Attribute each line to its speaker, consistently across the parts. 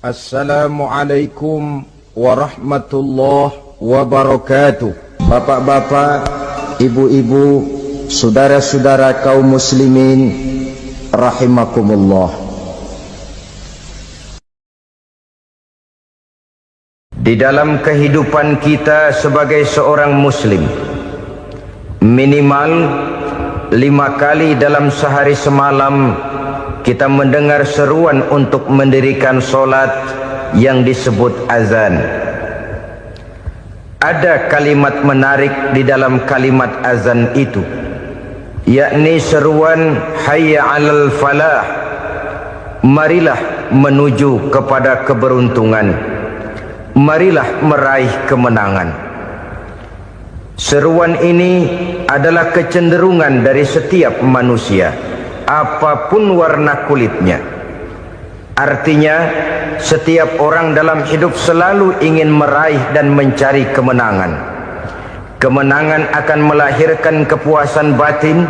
Speaker 1: Assalamualaikum warahmatullahi wabarakatuh. Bapak-bapak, ibu-ibu, saudara-saudara kaum muslimin rahimakumullah. Di dalam kehidupan kita sebagai seorang muslim, minimal 5 kali dalam sehari semalam kita mendengar seruan untuk mendirikan solat yang disebut azan. Ada kalimat menarik di dalam kalimat azan itu, yakni seruan hayya 'alal falah, marilah menuju kepada keberuntungan, marilah meraih kemenangan. Seruan ini adalah kecenderungan dari setiap manusia, apapun warna kulitnya. Artinya, setiap orang dalam hidup selalu ingin meraih dan mencari kemenangan. Kemenangan akan melahirkan kepuasan batin,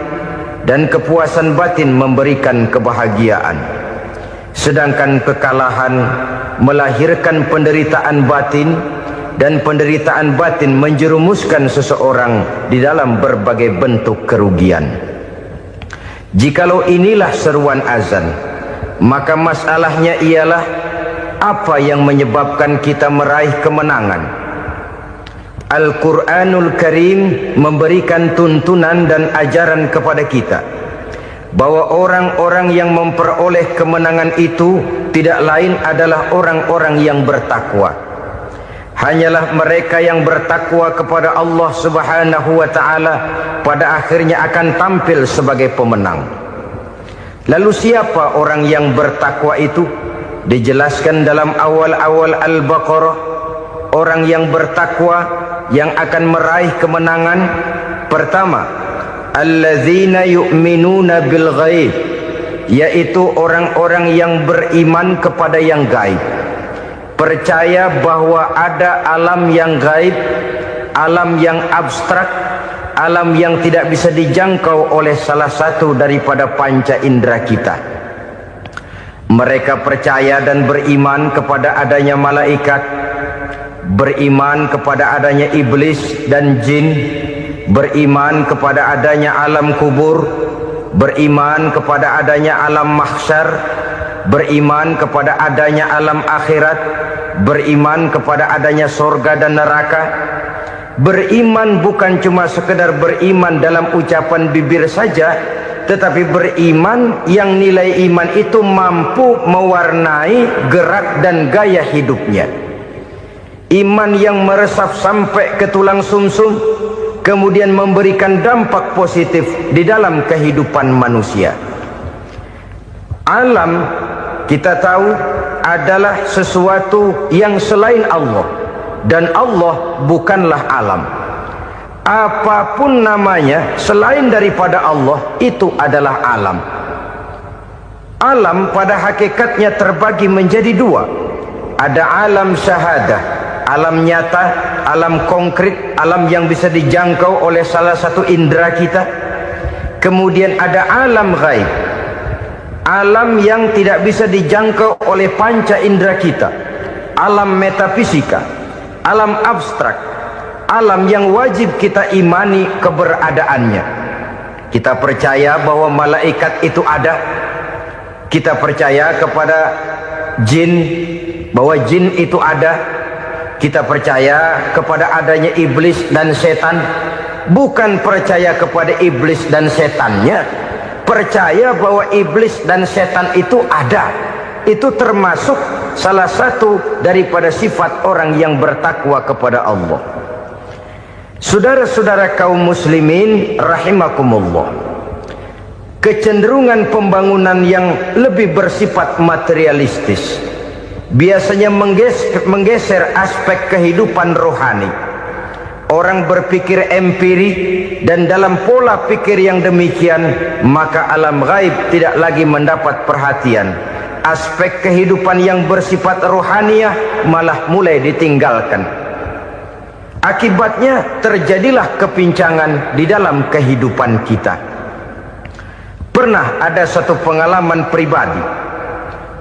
Speaker 1: dan kepuasan batin memberikan kebahagiaan. Sedangkan kekalahan melahirkan penderitaan batin, dan penderitaan batin menjerumuskan seseorang di dalam berbagai bentuk kerugian. Jikalau inilah seruan azan, maka masalahnya ialah apa yang menyebabkan kita meraih kemenangan. Al-Quranul Karim memberikan tuntunan dan ajaran kepada kita bahwa orang-orang yang memperoleh kemenangan itu tidak lain adalah orang-orang yang bertakwa. Hanyalah mereka yang bertakwa kepada Allah Subhanahu wa ta'ala pada akhirnya akan tampil sebagai pemenang. Lalu siapa orang yang bertakwa itu? Dijelaskan dalam awal-awal Al-Baqarah, orang yang bertakwa yang akan meraih kemenangan. Pertama, allazina yu'minuna bil ghaib, yaitu orang-orang yang beriman kepada yang gaib. Percaya bahwa ada alam yang gaib, alam yang abstrak, alam yang tidak bisa dijangkau oleh salah satu daripada panca indera kita. Mereka percaya dan beriman kepada adanya malaikat, beriman kepada adanya iblis dan jin, beriman kepada adanya alam kubur, beriman kepada adanya alam mahsyar, beriman kepada adanya alam akhirat, beriman kepada adanya surga dan neraka. Beriman bukan cuma sekedar beriman dalam ucapan bibir saja, tetapi beriman yang nilai iman itu mampu mewarnai gerak dan gaya hidupnya. Iman yang meresap sampai ke tulang sumsum, kemudian memberikan dampak positif di dalam kehidupan manusia. Alam, kita tahu, adalah sesuatu yang selain Allah, dan Allah bukanlah alam. Apapun namanya selain daripada Allah, itu adalah alam. Alam pada hakikatnya terbagi menjadi dua. Ada alam syahadah, alam nyata, alam konkret, alam yang bisa dijangkau oleh salah satu indera kita. Kemudian ada alam ghaib, alam yang tidak bisa dijangkau oleh panca indera kita, alam metafisika, alam abstrak, alam yang wajib kita imani keberadaannya. Kita percaya bahwa malaikat itu ada, kita percaya kepada jin, bahwa jin itu ada, kita percaya kepada adanya iblis dan setan. Bukan percaya kepada iblis dan setannya, percaya bahwa iblis dan setan itu ada. Itu termasuk salah satu daripada sifat orang yang bertakwa kepada Allah. Saudara-saudara kaum muslimin rahimakumullah, kecenderungan pembangunan yang lebih bersifat materialistis biasanya menggeser aspek kehidupan rohani. Orang berpikir empiri, dan dalam pola pikir yang demikian, maka alam gaib tidak lagi mendapat perhatian. Aspek kehidupan yang bersifat rohaniah malah mulai ditinggalkan. Akibatnya terjadilah kepincangan di dalam kehidupan kita. Pernah ada satu pengalaman pribadi.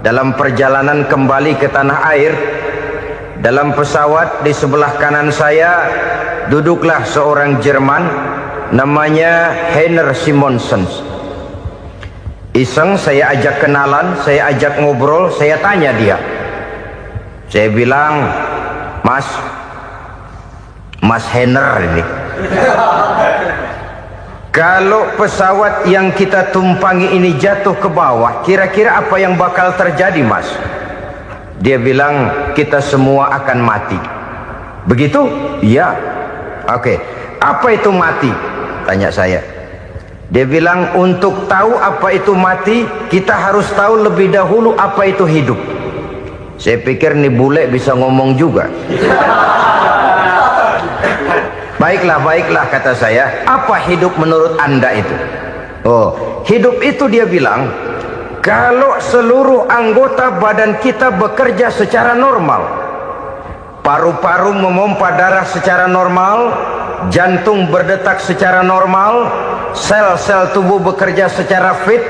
Speaker 1: dalam perjalanan kembali ke tanah air, dalam pesawat di sebelah kanan saya duduklah seorang Jerman namanya Heiner Simonsen. Iseng saya ajak kenalan, saya ajak ngobrol, saya tanya dia. Saya bilang, Mas Heiner ini, kalau pesawat yang kita tumpangi ini jatuh ke bawah, kira-kira apa yang bakal terjadi, Mas? Dia bilang, kita semua akan mati. Begitu? Iya. Oke. Apa itu mati? Tanya saya. Dia bilang, untuk tahu apa itu mati, kita harus tahu lebih dahulu apa itu hidup. Saya pikir nih bule bisa ngomong juga. Baiklah kata saya. Apa hidup menurut Anda itu? Oh, hidup itu dia bilang, kalau seluruh anggota badan kita bekerja secara normal, paru-paru memompa darah secara normal, jantung berdetak secara normal, sel-sel tubuh bekerja secara fit,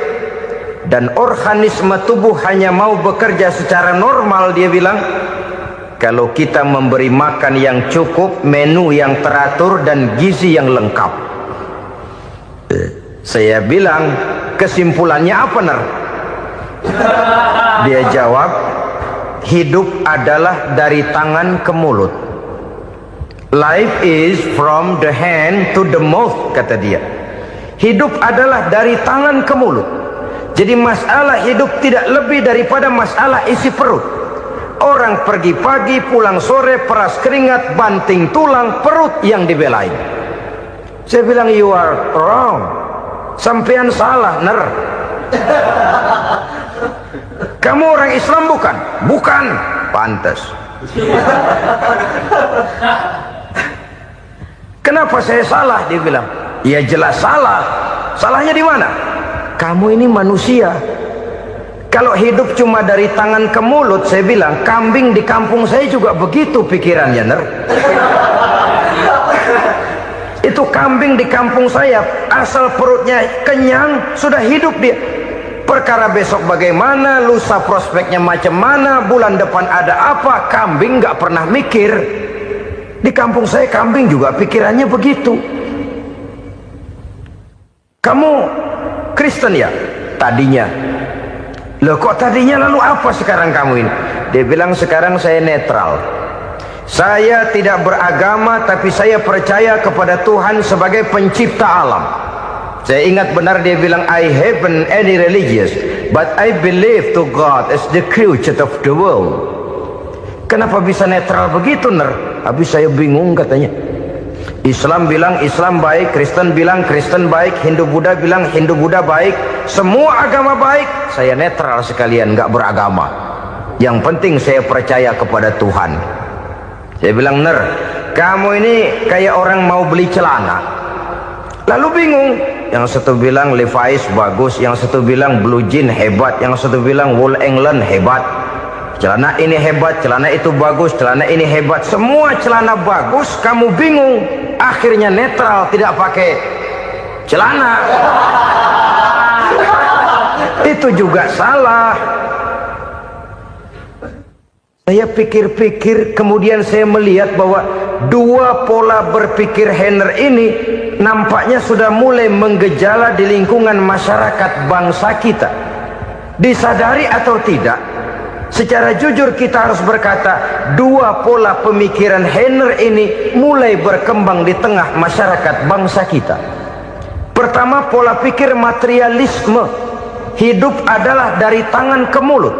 Speaker 1: dan organisme tubuh hanya mau bekerja secara normal, dia bilang, kalau kita memberi makan yang cukup, menu yang teratur, dan gizi yang lengkap. Saya bilang, kesimpulannya apa, Ner? Dia jawab, hidup adalah dari tangan ke mulut. Life is from the hand to the mouth, kata dia. Hidup adalah dari tangan ke mulut. Jadi masalah hidup tidak lebih daripada masalah isi perut. Orang pergi pagi, pulang sore, peras keringat, banting tulang, perut yang dibelain. Saya bilang, you are wrong. Sampean salah, Ner. Kamu orang Islam bukan? Bukan. Pantas. Kenapa saya salah? Dia bilang, ya jelas salah. Salahnya di mana? Kamu ini manusia. Kalau hidup cuma dari tangan ke mulut, saya bilang, kambing di kampung saya juga begitu pikirannya, Ner. Itu kambing di kampung saya, asal perutnya kenyang, sudah hidup dia. Perkara besok bagaimana, lusa prospeknya macam mana, bulan depan ada apa, kambing nggak pernah mikir. Di kampung saya kambing juga pikirannya begitu. Kamu Kristen ya? Tadinya. Loh kok tadinya, lalu apa sekarang kamu ini? Dia bilang, sekarang saya netral. Saya tidak beragama, tapi saya percaya kepada Tuhan sebagai pencipta alam. Saya ingat benar dia bilang, I haven't any religious, but I believe to God as the creator of the world. Kenapa bisa netral begitu, Ner? Habis saya bingung katanya. Islam bilang Islam baik, Kristen bilang Kristen baik, Hindu Buddha bilang Hindu Buddha baik, semua agama baik. Saya netral sekalian, nggak beragama. Yang penting saya percaya kepada Tuhan. Saya bilang, Ner, kamu ini kayak orang mau beli celana, lalu bingung. Yang satu bilang Levi's bagus, yang satu bilang Blue Jean hebat, yang satu bilang Wool England hebat. Celana ini hebat, celana itu bagus, celana ini hebat, semua celana bagus, kamu bingung. Akhirnya netral, tidak pakai celana. Itu juga salah. Saya pikir-pikir, kemudian saya melihat bahwa dua pola berpikir Heiner ini nampaknya sudah mulai menggejala di lingkungan masyarakat bangsa kita. Disadari atau tidak, secara jujur kita harus berkata, dua pola pemikiran Heiner ini mulai berkembang di tengah masyarakat bangsa kita. Pertama, pola pikir materialisme. Hidup adalah dari tangan ke mulut.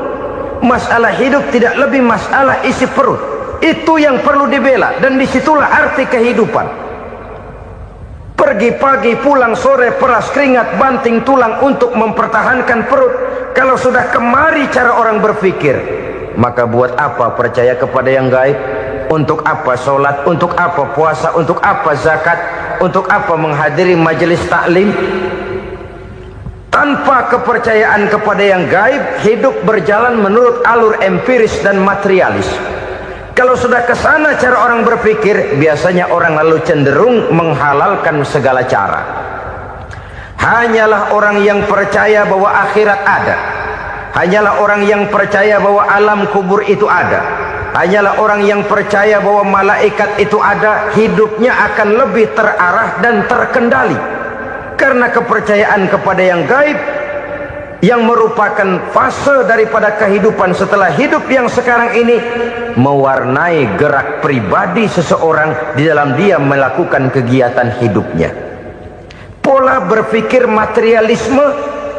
Speaker 1: Masalah hidup tidak lebih masalah isi perut. Itu yang perlu dibela, dan disitulah arti kehidupan. Pergi pagi, pulang sore, peras keringat, banting tulang untuk mempertahankan perut. Kalau sudah kemari cara orang berpikir, maka buat apa percaya kepada yang gaib? Untuk apa sholat? Untuk apa puasa? Untuk apa zakat? Untuk apa menghadiri majelis taklim? Tanpa kepercayaan kepada yang gaib, hidup berjalan menurut alur empiris dan materialis. Kalau sudah ke sana cara orang berpikir, biasanya orang lalu cenderung menghalalkan segala cara. Hanyalah orang yang percaya bahwa akhirat ada, hanyalah orang yang percaya bahwa alam kubur itu ada, hanyalah orang yang percaya bahwa malaikat itu ada, hidupnya akan lebih terarah dan terkendali. Karena kepercayaan kepada yang gaib, yang merupakan fase daripada kehidupan setelah hidup yang sekarang ini, mewarnai gerak pribadi seseorang di dalam dia melakukan kegiatan hidupnya. Pola berpikir materialisme,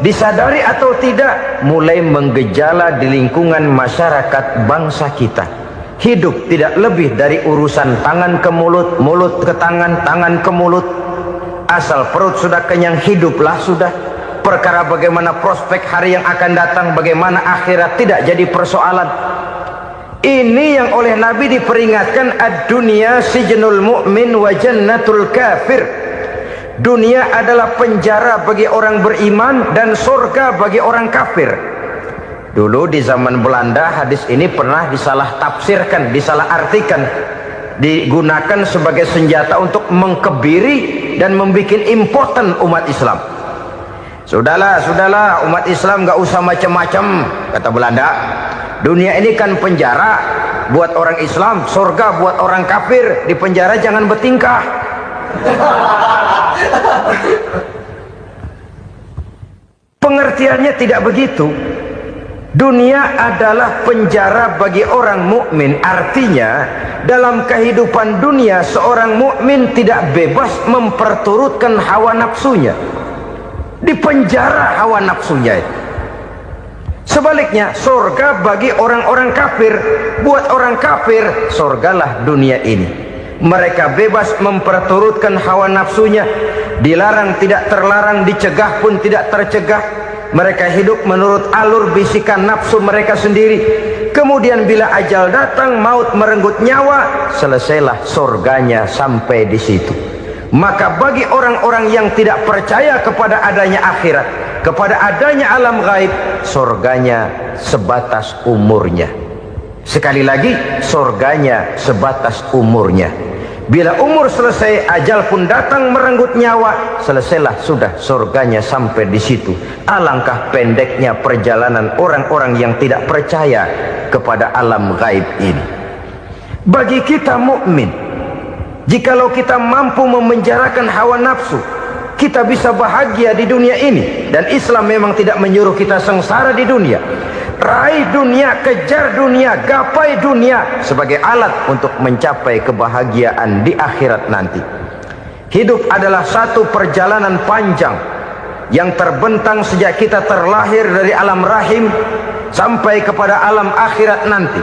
Speaker 1: disadari atau tidak, mulai menggejala di lingkungan masyarakat bangsa kita. Hidup tidak lebih dari urusan tangan ke mulut, mulut ke tangan, tangan ke mulut. Asal perut sudah kenyang, hiduplah sudah. Perkara bagaimana prospek hari yang akan datang, bagaimana akhirat, tidak jadi persoalan. Ini yang oleh Nabi diperingatkan, ad-dunya sijnul mu'min wa jannatul kafir. Dunia adalah penjara bagi orang beriman dan surga bagi orang kafir. Dulu di zaman Belanda hadis ini pernah disalah tafsirkan, disalah artikan, digunakan sebagai senjata untuk mengkebiri dan membuat impoten umat Islam. Sudahlah umat Islam gak usah macam-macam, kata Belanda. Dunia ini kan penjara buat orang Islam, surga buat orang kafir. Di penjara jangan bertingkah. Pengertiannya tidak begitu. Dunia adalah penjara bagi orang mukmin. Artinya dalam kehidupan dunia seorang mukmin tidak bebas memperturutkan hawa nafsunya. Di penjara hawa nafsunya itu. Sebaliknya surga bagi orang-orang kafir. Buat orang kafir surgalah dunia ini. Mereka bebas memperturutkan hawa nafsunya, dilarang tidak terlarang, dicegah pun tidak tercegah. Mereka hidup menurut alur bisikan nafsu mereka sendiri. Kemudian bila ajal datang, maut merenggut nyawa, selesailah surganya sampai di situ. Maka bagi orang-orang yang tidak percaya kepada adanya akhirat, kepada adanya alam gaib, surganya sebatas umurnya. Sekali lagi, surganya sebatas umurnya. Bila umur selesai, ajal pun datang merenggut nyawa, selesailah sudah surganya sampai di situ. Alangkah pendeknya perjalanan orang-orang yang tidak percaya kepada alam gaib ini. Bagi kita mukmin, jikalau kita mampu memenjarakan hawa nafsu, kita bisa bahagia di dunia ini. Dan Islam memang tidak menyuruh kita sengsara di dunia. Raih dunia, kejar dunia, gapai dunia sebagai alat untuk mencapai kebahagiaan di akhirat nanti. Hidup adalah satu perjalanan panjang yang terbentang sejak kita terlahir dari alam rahim sampai kepada alam akhirat nanti.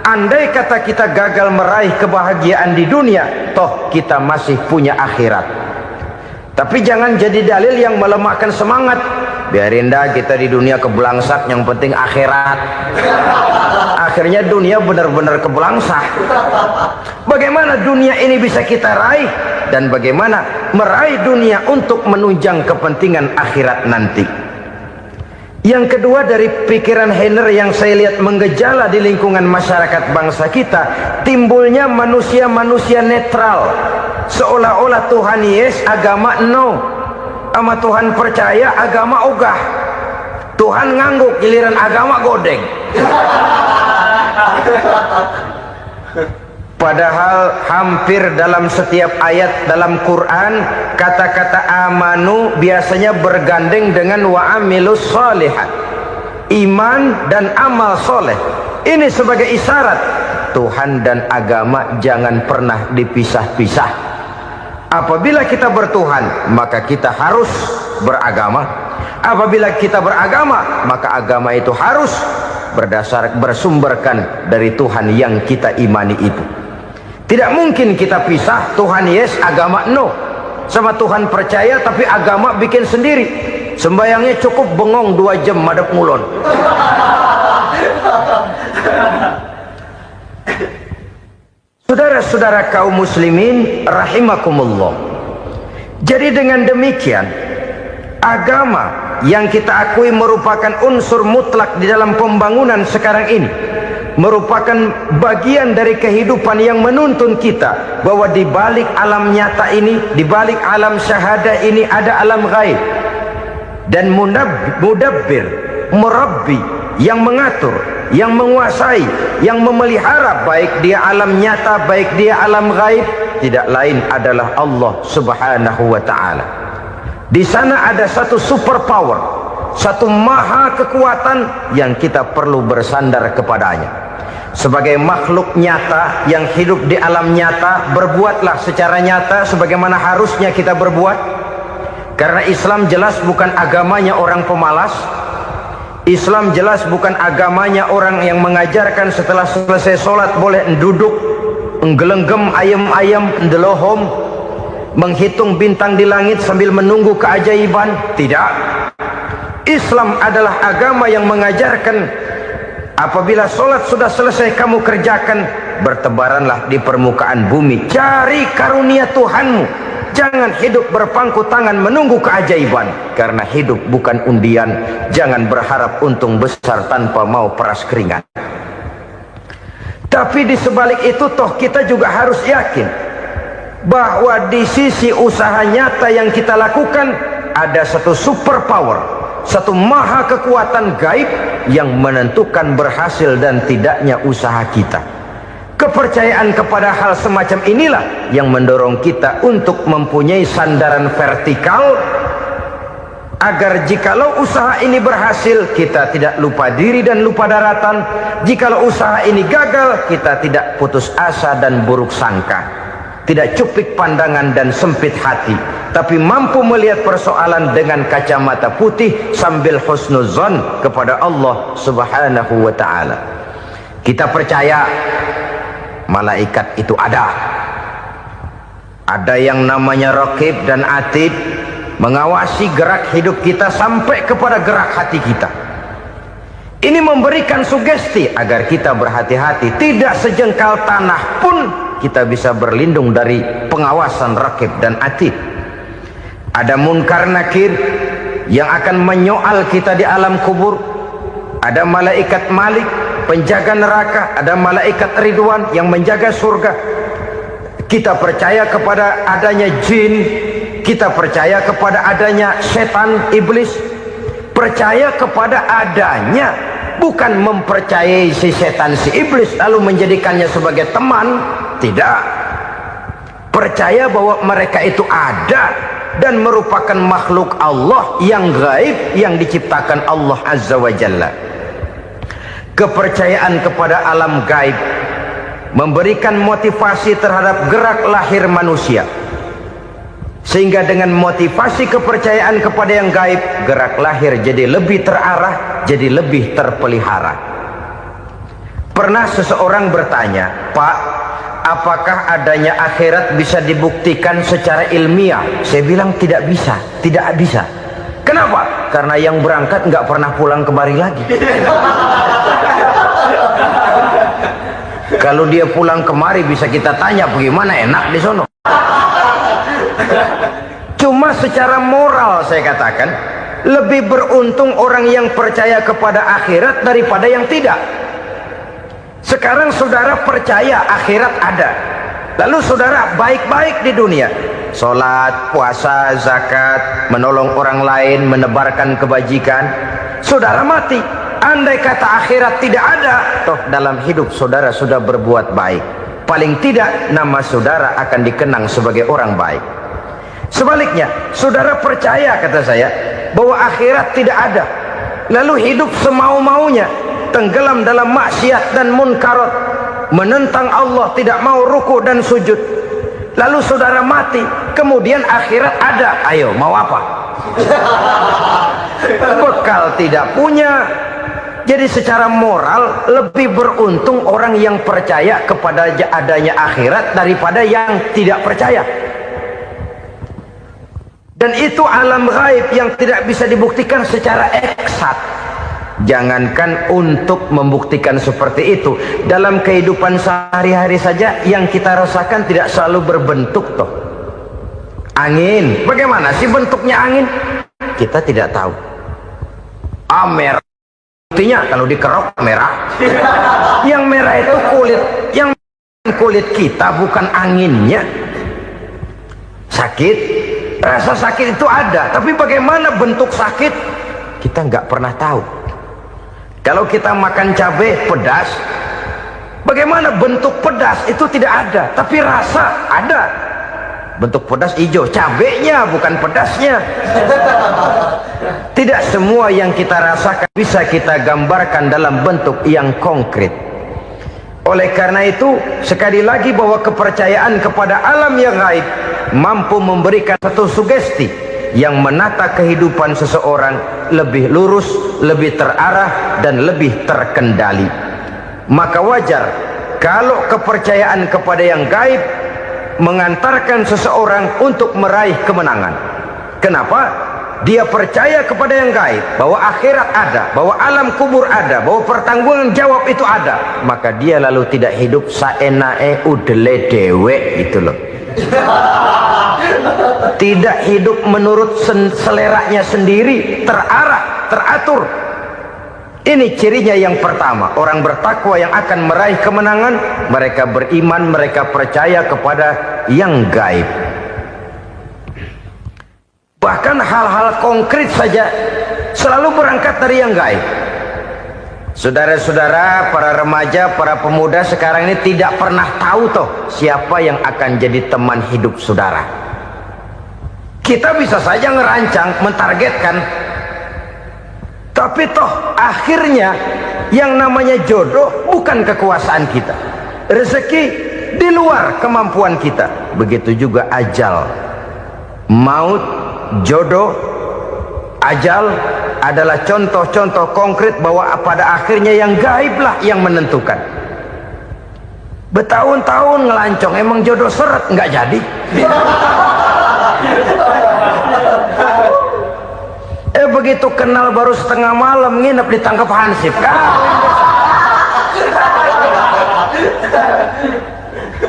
Speaker 1: Andai kata kita gagal meraih kebahagiaan di dunia, toh kita masih punya akhirat. Tapi jangan jadi dalil yang melemahkan semangat. Biarin dah kita di dunia kebelangsak, yang penting akhirat. Akhirnya dunia benar-benar kebelangsak. Bagaimana dunia ini bisa kita raih, dan bagaimana meraih dunia untuk menunjang kepentingan akhirat nanti. Yang kedua, dari pikiran Heiner yang saya lihat menggejala di lingkungan masyarakat bangsa kita, timbulnya manusia-manusia netral. Seolah-olah Tuhan yes, agama no. Sama Tuhan percaya, agama ogah. Tuhan ngangguk, giliran agama godeng. Padahal hampir dalam setiap ayat dalam Quran, kata-kata amanu biasanya bergandeng dengan wa amilus sholihat. Iman dan amal soleh. Ini sebagai isyarat Tuhan dan agama jangan pernah dipisah-pisah. Apabila kita bertuhan, maka kita harus beragama. Apabila kita beragama, maka agama itu harus bersumberkan dari Tuhan yang kita imani itu. Tidak mungkin kita pisah, Tuhan yes, agama no. Sama Tuhan percaya tapi agama bikin sendiri. Sembayangnya cukup bengong 2 jam madep ngulon. Saudara-saudara kaum muslimin rahimakumullah. Jadi dengan demikian, agama yang kita akui merupakan unsur mutlak di dalam pembangunan sekarang ini, merupakan bagian dari kehidupan yang menuntun kita bahwa di balik alam nyata ini, di balik alam syahadah ini ada alam gaib. Dan mudabbir, murabbi, yang mengatur, yang menguasai, yang memelihara, baik dia alam nyata, baik dia alam gaib, tidak lain adalah Allah Subhanahu wa ta'ala. Di sana ada satu super power, satu maha kekuatan yang kita perlu bersandar kepadanya. Sebagai makhluk nyata yang hidup di alam nyata, berbuatlah secara nyata sebagaimana harusnya kita berbuat. Karena Islam jelas bukan agamanya orang pemalas. Islam jelas bukan agamanya orang yang mengajarkan setelah selesai sholat boleh duduk, nggelenggem ayam-ayam, ndelohom, menghitung bintang di langit sambil menunggu keajaiban. Tidak. Islam adalah agama yang mengajarkan apabila sholat sudah selesai kamu kerjakan, bertebaranlah di permukaan bumi, cari karunia Tuhanmu. Jangan hidup berpangku tangan menunggu keajaiban, karena hidup bukan undian. Jangan berharap untung besar tanpa mau peras keringat. Tapi di sebalik itu toh kita juga harus yakin bahwa di sisi usaha nyata yang kita lakukan ada satu super power, satu maha kekuatan gaib yang menentukan berhasil dan tidaknya usaha kita. Kepercayaan kepada hal semacam inilah yang mendorong kita untuk mempunyai sandaran vertikal, agar jikalau usaha ini berhasil, kita tidak lupa diri dan lupa daratan. Jikalau usaha ini gagal, kita tidak putus asa dan buruk sangka, tidak cupik pandangan dan sempit hati, tapi mampu melihat persoalan dengan kacamata putih sambil husnuzon kepada Allah Subhanahu wa ta'ala. Kita percaya malaikat itu ada yang namanya Raqib dan Atid, mengawasi gerak hidup kita sampai kepada gerak hati kita. Ini memberikan sugesti agar kita berhati-hati, tidak sejengkal tanah pun kita bisa berlindung dari pengawasan Raqib dan Atid. Ada munkar nakir yang akan menyoal kita di alam kubur. Ada malaikat Malik, penjaga neraka. Ada malaikat Ridwan yang menjaga surga. Kita percaya kepada adanya jin, kita percaya kepada adanya setan, iblis. Percaya kepada adanya, bukan mempercayai si setan, si iblis lalu menjadikannya sebagai teman. Tidak. Percaya bahwa mereka itu ada dan merupakan makhluk Allah yang gaib yang diciptakan Allah Azza wa Jalla. Kepercayaan kepada alam gaib memberikan motivasi terhadap gerak lahir manusia, sehingga dengan motivasi kepercayaan kepada yang gaib, gerak lahir jadi lebih terarah, jadi lebih terpelihara. Pernah seseorang bertanya, "Pak, apakah adanya akhirat bisa dibuktikan secara ilmiah?" Saya bilang tidak bisa, tidak bisa. Kenapa? Karena yang berangkat nggak pernah pulang kemari lagi. Kalau dia pulang kemari bisa kita tanya bagaimana enak di sono. Cuma secara moral saya katakan, lebih beruntung orang yang percaya kepada akhirat daripada yang tidak. Sekarang saudara percaya akhirat ada, lalu saudara baik-baik di dunia, sholat, puasa, zakat, menolong orang lain, menebarkan kebajikan. Saudara mati, andai kata akhirat tidak ada, toh dalam hidup saudara sudah berbuat baik, paling tidak nama saudara akan dikenang sebagai orang baik. Sebaliknya, saudara percaya, kata saya, bahwa akhirat tidak ada, lalu hidup semau-maunya, tenggelam dalam maksiat dan munkarat, menentang Allah, tidak mau ruku dan sujud, lalu saudara mati, kemudian akhirat ada, ayo mau apa? Bekal tidak punya. Jadi secara moral lebih beruntung orang yang percaya kepada adanya akhirat daripada yang tidak percaya. Dan itu alam gaib yang tidak bisa dibuktikan secara eksat. Jangankan untuk membuktikan seperti itu, dalam kehidupan sehari-hari saja yang kita rasakan tidak selalu berbentuk toh. Angin, bagaimana sih bentuknya angin? Kita tidak tahu. Merah, buktinya kalau dikerok merah. Yang merah itu kulit, yang kulit kita bukan anginnya. Sakit, rasa sakit itu ada, tapi bagaimana bentuk sakit kita nggak pernah tahu. Kalau kita makan cabai pedas, bagaimana bentuk pedas itu tidak ada, tapi rasa ada. Bentuk pedas hijau, cabenya bukan pedasnya. Tidak semua yang kita rasakan bisa kita gambarkan dalam bentuk yang konkret. Oleh karena itu, sekali lagi bahwa kepercayaan kepada alam yang gaib mampu memberikan satu sugesti yang menata kehidupan seseorang lebih lurus, lebih terarah, dan lebih terkendali. Maka wajar kalau kepercayaan kepada yang gaib mengantarkan seseorang untuk meraih kemenangan. Kenapa? Dia percaya kepada yang gaib, bahwa akhirat ada, bahwa alam kubur ada, bahwa pertanggungan jawab itu ada. Maka dia lalu tidak hidup saenae udele dewe gitu loh. Tidak hidup menurut seleranya sendiri, terarah, teratur. Ini cirinya yang pertama. Orang bertakwa yang akan meraih kemenangan, mereka beriman, mereka percaya kepada yang gaib. Bahkan hal-hal konkret saja selalu berangkat dari yang gaib. Saudara-saudara, para remaja, para pemuda sekarang ini tidak pernah tahu toh siapa yang akan jadi teman hidup saudara. Kita bisa saja ngerancang, mentargetkan, tapi toh akhirnya yang namanya jodoh bukan kekuasaan kita. Rezeki di luar kemampuan kita. Begitu juga ajal, maut, jodoh, ajal adalah contoh-contoh konkret bahwa pada akhirnya yang gaiblah yang menentukan. Bertahun-tahun ngelancong, emang jodoh seret nggak jadi. Begitu kenal baru setengah malam nginep ditangkap hansip kan.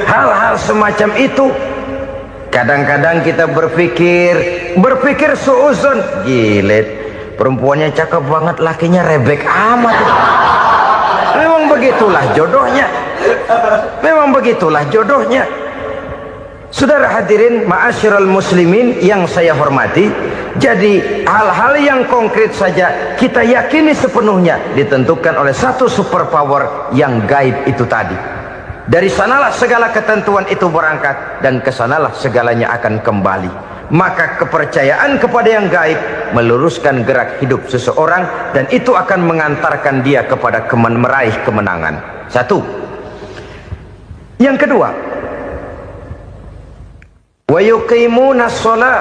Speaker 1: Hal-hal semacam itu kadang-kadang kita berpikir suuzon, gilet, perempuannya cakep banget, lakinya rebek amat. Memang begitulah jodohnya. Memang begitulah jodohnya. Saudara hadirin ma'asyiral muslimin yang saya hormati, jadi hal-hal yang konkret saja kita yakini sepenuhnya ditentukan oleh satu superpower yang gaib itu tadi. Dari sanalah segala ketentuan itu berangkat dan kesanalah segalanya akan kembali. Maka kepercayaan kepada yang gaib meluruskan gerak hidup seseorang dan itu akan mengantarkan dia kepada meraih kemenangan. Satu. Yang kedua, wa yuqimuna shalah.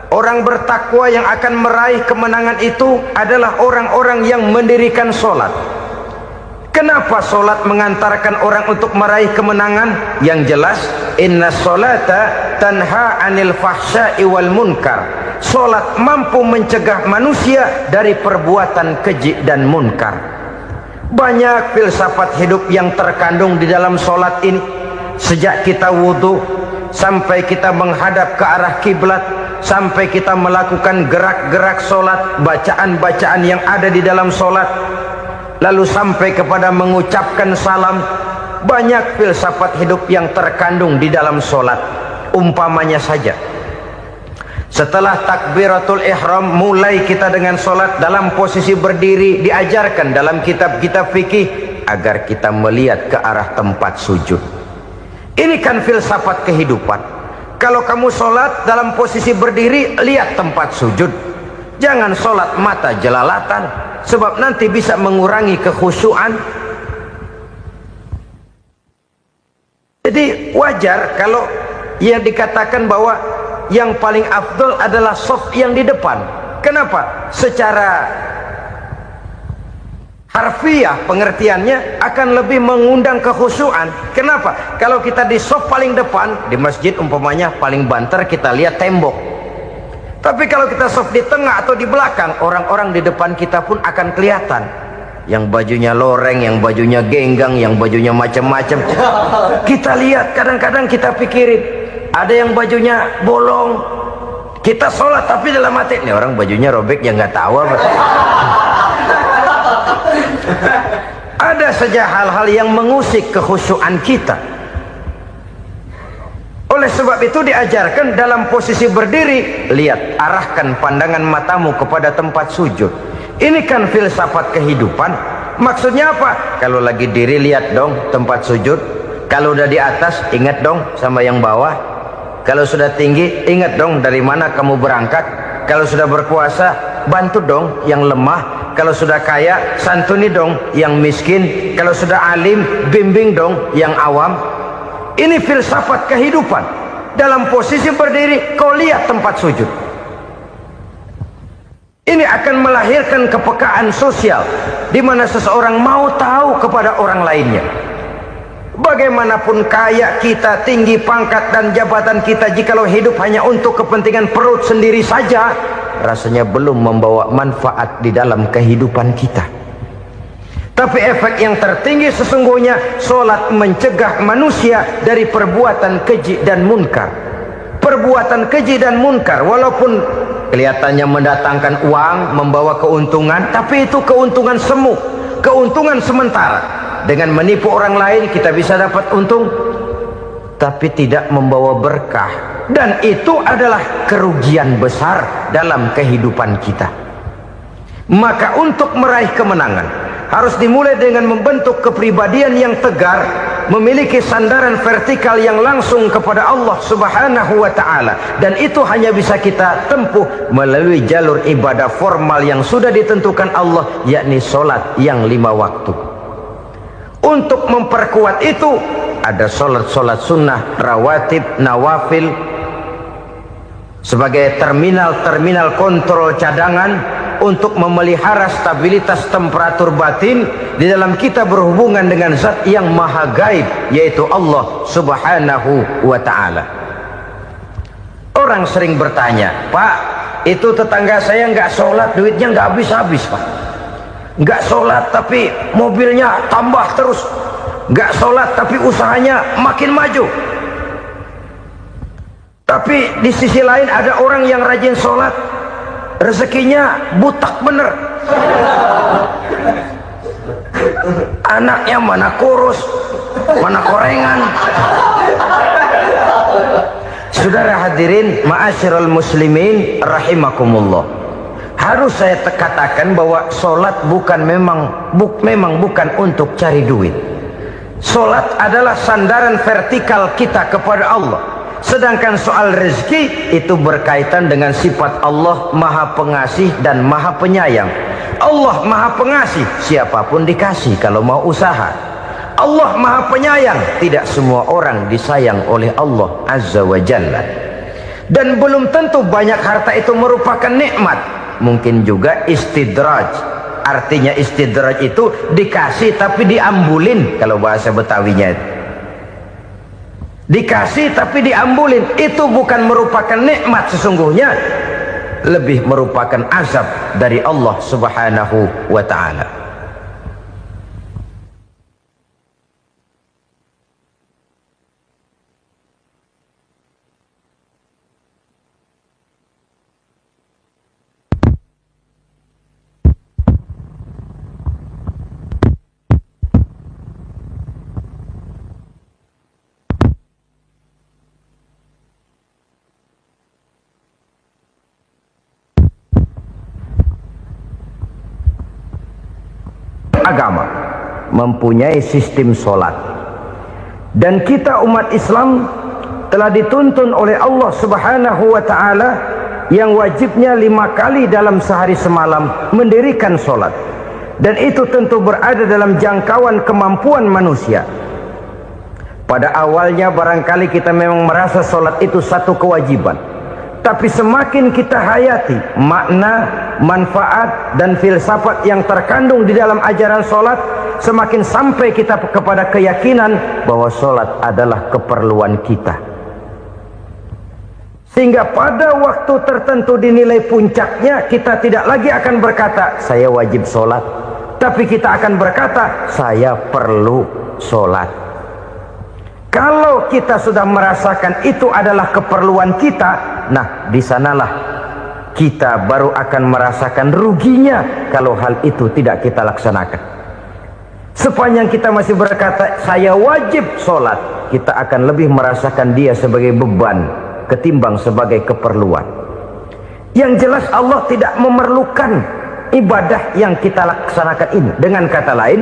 Speaker 1: Orang bertakwa yang akan meraih kemenangan itu adalah orang-orang yang mendirikan sholat. Kenapa sholat mengantarkan orang untuk meraih kemenangan? Yang jelas, inna sholata tanha anil fahsya'i wal munkar. Sholat mampu mencegah manusia dari perbuatan keji dan munkar. Banyak filsafat hidup yang terkandung di dalam sholat ini. Sejak kita wudhu sampai kita menghadap ke arah kiblat, sampai kita melakukan gerak-gerak sholat, bacaan-bacaan yang ada di dalam sholat, lalu sampai kepada mengucapkan salam. Banyak filsafat hidup yang terkandung di dalam sholat. Umpamanya saja, setelah takbiratul ihram mulai kita dengan sholat dalam posisi berdiri, diajarkan dalam kitab-kitab fikih agar kita melihat ke arah tempat sujud. Ini kan filsafat kehidupan. Kalau kamu sholat dalam posisi berdiri, lihat tempat sujud. Jangan sholat mata jelalatan, sebab nanti bisa mengurangi kekhusyuan. Jadi wajar kalau yang dikatakan bahwa yang paling afdol adalah shaf yang di depan. Kenapa? Secara harfiah pengertiannya akan lebih mengundang kekhusyuan. Kenapa? Kalau kita di shaf paling depan di masjid umpamanya paling banter kita lihat tembok. Tapi kalau kita shaf di tengah atau di belakang, orang-orang di depan kita pun akan kelihatan. Yang bajunya loreng, yang bajunya genggang, yang bajunya macam-macam. Kita lihat, kadang-kadang kita pikirin, ada yang bajunya bolong. Kita sholat tapi dalam hati, nih orang bajunya robek yang nggak tahu apa. Ada saja hal-hal yang mengusik kekhusyuan kita. Oleh sebab itu diajarkan dalam posisi berdiri, lihat, arahkan pandangan matamu kepada tempat sujud. Ini kan filsafat kehidupan. Maksudnya apa? Kalau lagi diri lihat dong tempat sujud. Kalau udah di atas ingat dong sama yang bawah. Kalau sudah tinggi ingat dong dari mana kamu berangkat. Kalau sudah berkuasa bantu dong yang lemah. Kalau sudah kaya santuni dong yang miskin. Kalau sudah alim bimbing dong yang awam. Ini filsafat kehidupan. Dalam posisi berdiri kau lihat tempat sujud. Ini akan melahirkan kepekaan sosial di mana seseorang mau tahu kepada orang lainnya. Bagaimanapun kaya kita, tinggi pangkat dan jabatan kita, jikalau hidup hanya untuk kepentingan perut sendiri saja, rasanya belum membawa manfaat di dalam kehidupan kita. Tapi efek yang tertinggi sesungguhnya, solat mencegah manusia dari perbuatan keji dan munkar. Perbuatan keji dan munkar walaupun kelihatannya mendatangkan uang, membawa keuntungan, tapi itu keuntungan semu, keuntungan sementara. Dengan menipu orang lain kita bisa dapat untung, tapi tidak membawa berkah. Dan itu adalah kerugian besar dalam kehidupan kita. Maka untuk meraih kemenangan harus dimulai dengan membentuk kepribadian yang tegar, memiliki sandaran vertikal yang langsung kepada Allah Subhanahu wa ta'ala. Dan itu hanya bisa kita tempuh melalui jalur ibadah formal yang sudah ditentukan Allah, yakni solat yang 5 waktu. Untuk memperkuat itu ada solat-solat sunnah, rawatib, nawafil sebagai terminal kontrol cadangan untuk memelihara stabilitas temperatur batin di dalam kita berhubungan dengan zat yang maha gaib, yaitu Allah Subhanahu wa ta'ala. Orang sering bertanya, Pak, itu tetangga saya nggak sholat, duitnya nggak habis-habis, Pak. Nggak sholat tapi mobilnya tambah terus. Nggak sholat tapi usahanya makin maju. Tapi di sisi lain ada orang yang rajin sholat, rezekinya butak bener. Anaknya mana kurus, mana korengan. Saudara hadirin ma'asyiral muslimin rahimakumullah. Harus saya katakan bahwa solat memang bukan untuk cari duit. Solat adalah sandaran vertikal kita kepada Allah. Sedangkan soal rezeki itu berkaitan dengan sifat Allah maha pengasih dan maha penyayang. Allah maha pengasih, siapapun dikasih kalau mau usaha. Allah maha penyayang, tidak semua orang disayang oleh Allah Azza wa Jalla. Dan belum tentu banyak harta itu merupakan nikmat. Mungkin juga istidraj. Artinya istidraj itu dikasih tapi diambulin, kalau bahasa Betawinya. Dikasih tapi diambulin, itu bukan merupakan nikmat sesungguhnya, lebih merupakan azab dari Allah Subhanahu wa ta'ala. Agama mempunyai sistem solat, dan kita umat Islam telah dituntun oleh Allah Subhanahu wa ta'ala yang wajibnya 5 kali dalam sehari semalam mendirikan solat, dan itu tentu berada dalam jangkauan kemampuan manusia. Pada awalnya barangkali kita memang merasa solat itu satu kewajiban, tapi semakin kita hayati makna, manfaat dan filsafat yang terkandung di dalam ajaran solat, semakin sampai kita kepada keyakinan bahwa solat adalah keperluan kita. Sehingga pada waktu tertentu dinilai puncaknya, kita tidak lagi akan berkata saya wajib solat, tapi kita akan berkata saya perlu solat. Kalau kita sudah merasakan itu adalah keperluan kita, nah di sanalah kita baru akan merasakan ruginya kalau hal itu tidak kita laksanakan. Sepanjang kita masih berkata saya wajib sholat, kita akan lebih merasakan dia sebagai beban ketimbang sebagai keperluan. Yang jelas Allah tidak memerlukan ibadah yang kita laksanakan ini. Dengan kata lain,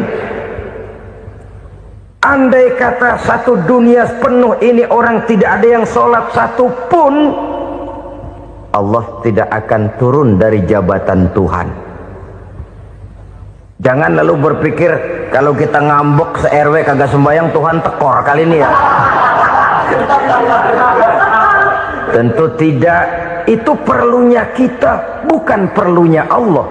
Speaker 1: andai kata satu dunia penuh ini orang tidak ada yang sholat satu pun, Allah tidak akan turun dari jabatan Tuhan. Jangan lalu berpikir kalau kita ngambek se-RW kagak sembahyang Tuhan tekor kali ini ya. Tentu tidak. Itu perlunya kita, bukan perlunya Allah.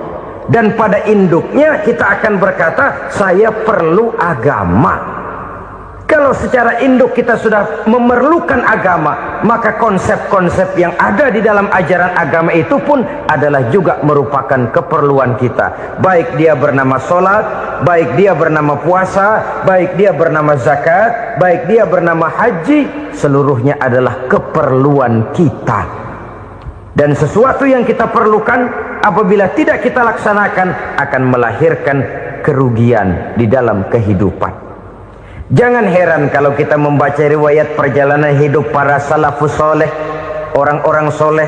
Speaker 1: Dan pada induknya kita akan berkata, saya perlu agama. Kalau secara induk kita sudah memerlukan agama, maka konsep-konsep yang ada di dalam ajaran agama itu pun adalah juga merupakan keperluan kita. Baik dia bernama sholat, baik dia bernama puasa, baik dia bernama zakat, baik dia bernama haji, seluruhnya adalah keperluan kita. Dan sesuatu yang kita perlukan apabila tidak kita laksanakan akan melahirkan kerugian di dalam kehidupan. Jangan heran kalau kita membaca riwayat perjalanan hidup para salafus soleh, orang-orang soleh.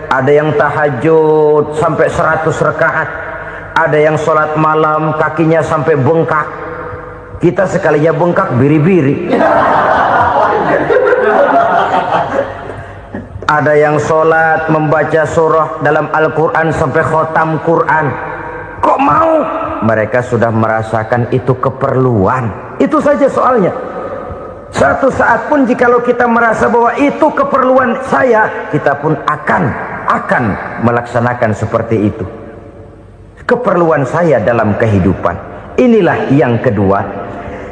Speaker 1: Ada yang tahajud sampai 100 rakaat, ada yang sholat malam kakinya sampai bengkak. Kita sekalinya bengkak biri-biri. Ada yang sholat membaca surah dalam Al-Quran sampai khotam Quran. Kok mau? Mereka sudah merasakan itu keperluan. Itu saja soalnya. Satu saat pun jikalau kita merasa bahwa itu keperluan saya, kita pun akan melaksanakan seperti itu. Keperluan saya dalam kehidupan. Inilah yang kedua.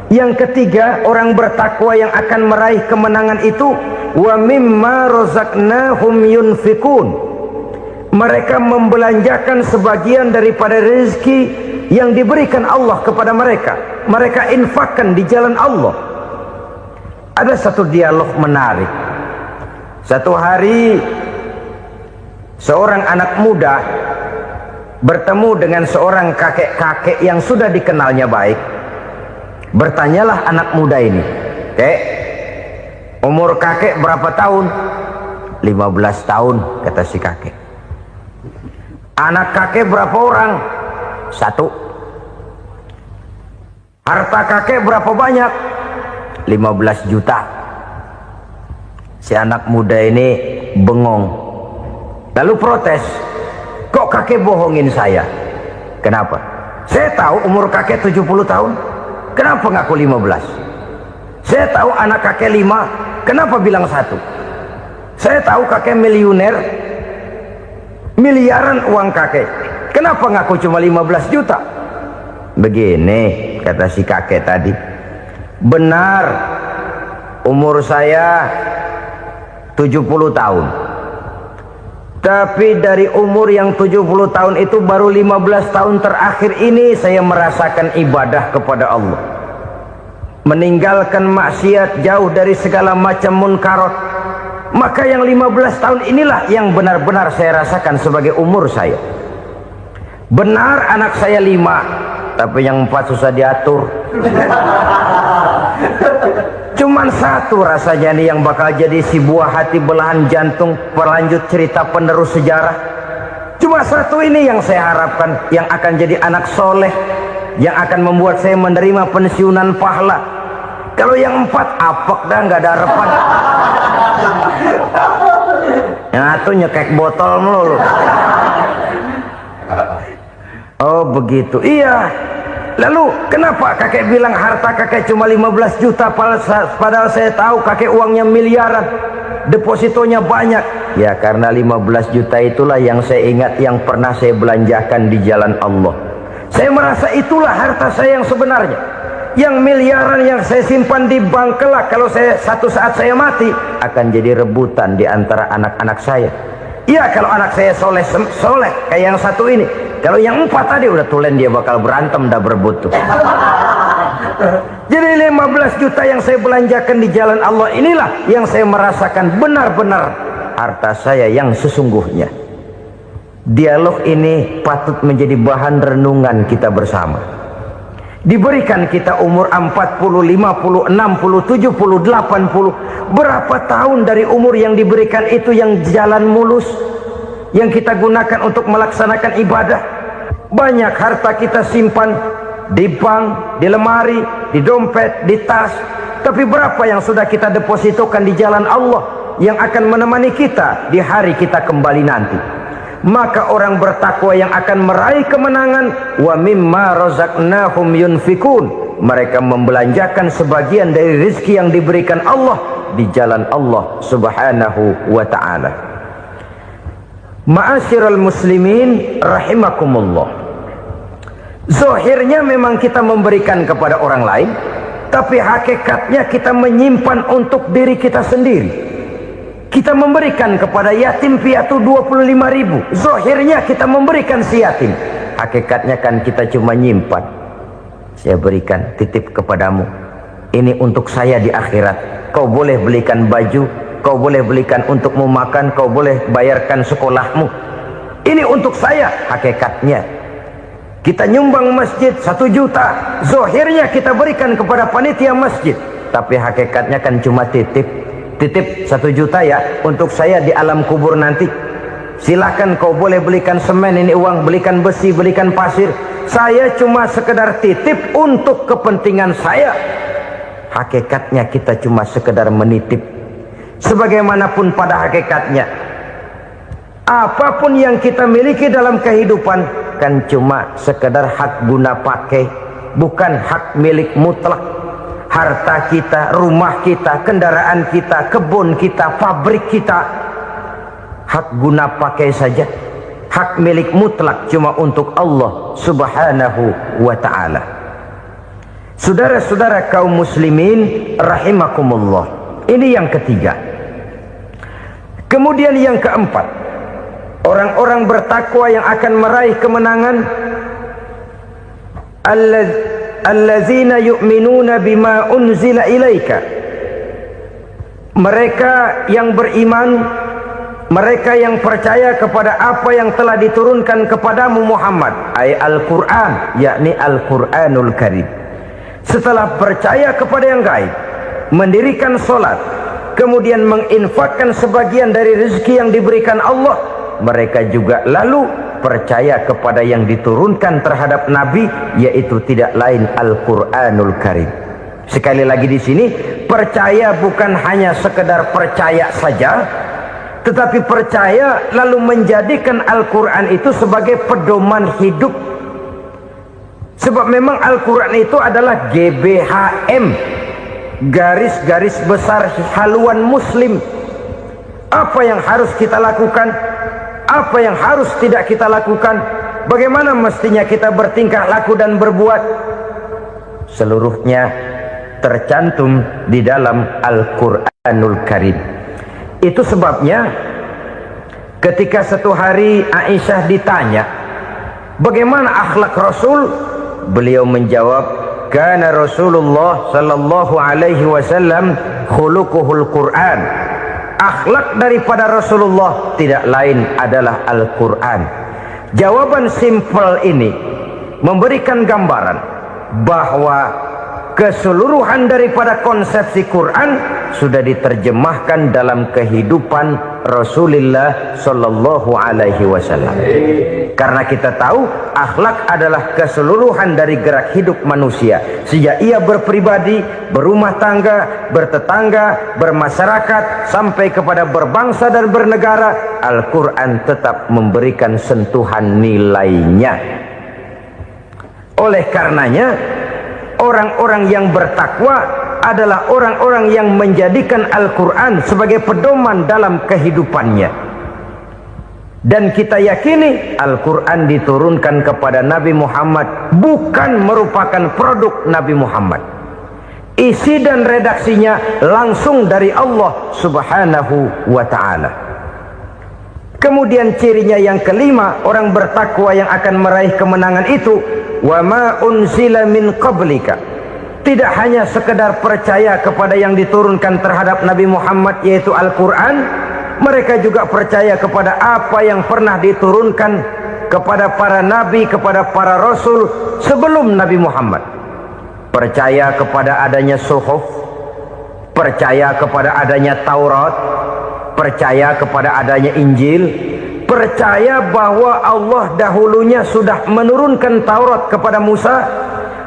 Speaker 1: Yang ketiga, orang bertakwa yang akan meraih kemenangan itu, wa mimma razaqnahum yunfikun. Mereka membelanjakan sebagian daripada rezeki yang diberikan Allah kepada mereka. Mereka infakkan di jalan Allah. Ada satu dialog menarik. Satu hari seorang anak muda bertemu dengan seorang kakek-kakek yang sudah dikenalnya baik. Bertanyalah anak muda ini, "Kek, umur kakek berapa tahun?" 15 tahun, kata si kakek. "Anak kakek berapa orang?" 1. "Harta kakek berapa banyak?" 15 juta. Si anak muda ini bengong, lalu protes, "Kok kakek bohongin saya?" "Kenapa?" "Saya tahu umur kakek 70 tahun. Kenapa ngaku 15? Saya tahu anak kakek 5. Kenapa bilang 1? Saya tahu kakek miliuner, miliaran uang kakek. Kenapa ngaku cuma 15 juta? Begini, kata si kakek tadi. Benar, umur saya 70 tahun. Tapi dari umur yang 70 tahun itu baru 15 tahun terakhir ini saya merasakan ibadah kepada Allah. Meninggalkan maksiat, jauh dari segala macam munkarat. Maka yang 15 tahun inilah yang benar-benar saya rasakan sebagai umur saya. Benar anak saya 5, tapi yang 4 susah diatur. Cuman 1 rasanya nih yang bakal jadi si buah hati belahan jantung pelanjut cerita penerus sejarah. Cuma 1 ini yang saya harapkan, yang akan jadi anak soleh, yang akan membuat saya menerima pensiunan pahala. Kalau yang 4 apek dah, nggak ada harapan. Yang 1 nyekek botol melulu. Oh begitu, iya. Lalu kenapa kakek bilang harta kakek cuma 15 juta padahal saya tahu kakek uangnya miliaran, depositonya banyak? Ya karena 15 juta itulah yang saya ingat yang pernah saya belanjakan di jalan Allah. Saya merasa itulah harta saya yang sebenarnya. Yang miliaran yang saya simpan di bank kelak kalau satu saat saya mati akan jadi rebutan di antara anak-anak saya. Iya kalau anak saya soleh kayak yang 1 ini. Kalau yang 4 tadi udah tulen dia bakal berantem dah berebut tuh. Jadi 15 juta yang saya belanjakan di jalan Allah inilah yang saya merasakan benar-benar harta saya yang sesungguhnya. Dialog ini patut menjadi bahan renungan kita bersama. Diberikan kita umur 40, 50, 60, 70, 80. Berapa tahun dari umur yang diberikan itu yang jalan mulus, yang kita gunakan untuk melaksanakan ibadah? Banyak harta kita simpan di bank, di lemari, di dompet, di tas. Tapi berapa yang sudah kita depositokan di jalan Allah yang akan menemani kita di hari kita kembali nanti? Maka orang bertakwa yang akan meraih kemenangan, wa mimma razaqnahum yunfikun, mereka membelanjakan sebagian dari rezeki yang diberikan Allah di jalan Allah subhanahu wa ta'ala. Ma'asyiral muslimin rahimakumullah, zahirnya memang kita memberikan kepada orang lain, tapi hakikatnya kita menyimpan untuk diri kita sendiri. Kita memberikan kepada yatim piatu 25.000. Zahirnya kita memberikan si yatim, hakikatnya kan kita cuma nyimpan. Saya berikan, titip kepadamu, ini untuk saya di akhirat. Kau boleh belikan baju, kau boleh belikan untukmu makan, kau boleh bayarkan sekolahmu. Ini untuk saya. Hakikatnya kita nyumbang masjid 1 juta, zahirnya kita berikan kepada panitia masjid, tapi hakikatnya kan cuma titip 1 juta ya, untuk saya di alam kubur nanti. Silakan kau boleh belikan semen, ini uang, belikan besi, belikan pasir. Saya cuma sekedar titip untuk kepentingan saya. Hakikatnya kita cuma sekedar menitip. Sebagaimanapun pada hakikatnya, apapun yang kita miliki dalam kehidupan kan cuma sekedar hak guna pakai, bukan hak milik mutlak. Harta kita, rumah kita, kendaraan kita, kebun kita, pabrik kita, hak guna pakai saja. Hak milik mutlak cuma untuk Allah subhanahu wa ta'ala. Saudara-saudara kaum muslimin rahimakumullah, ini yang ketiga. Kemudian yang keempat, orang-orang bertakwa yang akan meraih kemenangan, allazina yu'minuna bima unzila ilaika, mereka yang beriman, mereka yang percaya kepada apa yang telah diturunkan kepadamu Muhammad, ay Al-Quran, yakni Al-Quranul Karim. Setelah percaya kepada yang gaib, mendirikan solat, kemudian menginfakkan sebagian dari rezeki yang diberikan Allah, mereka juga lalu percaya kepada yang diturunkan terhadap Nabi, yaitu tidak lain Al-Quranul Karim. Sekali lagi di sini, percaya bukan hanya sekedar percaya saja, tetapi percaya lalu menjadikan Al-Quran itu sebagai pedoman hidup. Sebab memang Al-Quran itu adalah GBHM, garis-garis besar haluan muslim. Apa yang harus kita lakukan, apa yang harus tidak kita lakukan, bagaimana mestinya kita bertingkah laku dan berbuat, seluruhnya tercantum di dalam Al-Quranul Karim. Itu sebabnya ketika satu hari Aisyah ditanya bagaimana akhlak Rasul, beliau menjawab, kana Rasulullah sallallahu alaihi wasallam khuluquhul Quran. Akhlak daripada Rasulullah tidak lain adalah Al-Quran. Jawaban simpel ini memberikan gambaran bahwa keseluruhan daripada konsepsi Quran sudah diterjemahkan dalam kehidupan Rasulullah sallallahu alaihi wasallam. Karena kita tahu akhlak adalah keseluruhan dari gerak hidup manusia. Sejak ia berpribadi, berumah tangga, bertetangga, bermasyarakat, sampai kepada berbangsa dan bernegara, Al-Quran tetap memberikan sentuhan nilainya. Oleh karenanya, orang-orang yang bertakwa adalah orang-orang yang menjadikan Al-Quran sebagai pedoman dalam kehidupannya. Dan kita yakini Al-Quran diturunkan kepada Nabi Muhammad, bukan merupakan produk Nabi Muhammad. Isi dan redaksinya langsung dari Allah subhanahu wa ta'ala. Kemudian cirinya yang kelima, orang bertakwa yang akan meraih kemenangan itu, wa ma unzila min qablika, tidak hanya sekedar percaya kepada yang diturunkan terhadap Nabi Muhammad yaitu Al-Quran, mereka juga percaya kepada apa yang pernah diturunkan kepada para nabi, kepada para rasul sebelum Nabi Muhammad. Percaya kepada adanya suhuf, percaya kepada adanya Taurat, percaya kepada adanya Injil, percaya bahwa Allah dahulunya sudah menurunkan Taurat kepada Musa,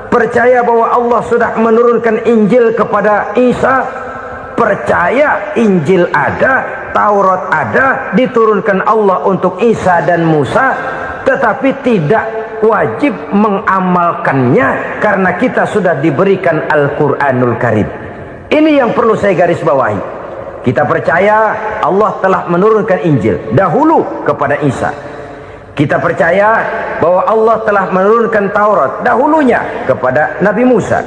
Speaker 1: percaya bahwa Allah sudah menurunkan Injil kepada Isa, percaya Injil ada, Taurat ada, diturunkan Allah untuk Isa dan Musa, tetapi tidak wajib mengamalkannya karena kita sudah diberikan Al-Quranul Karim. Ini yang perlu saya garis bawahi. Kita percaya Allah telah menurunkan Injil dahulu kepada Isa. Kita percaya bahwa Allah telah menurunkan Taurat dahulunya kepada Nabi Musa.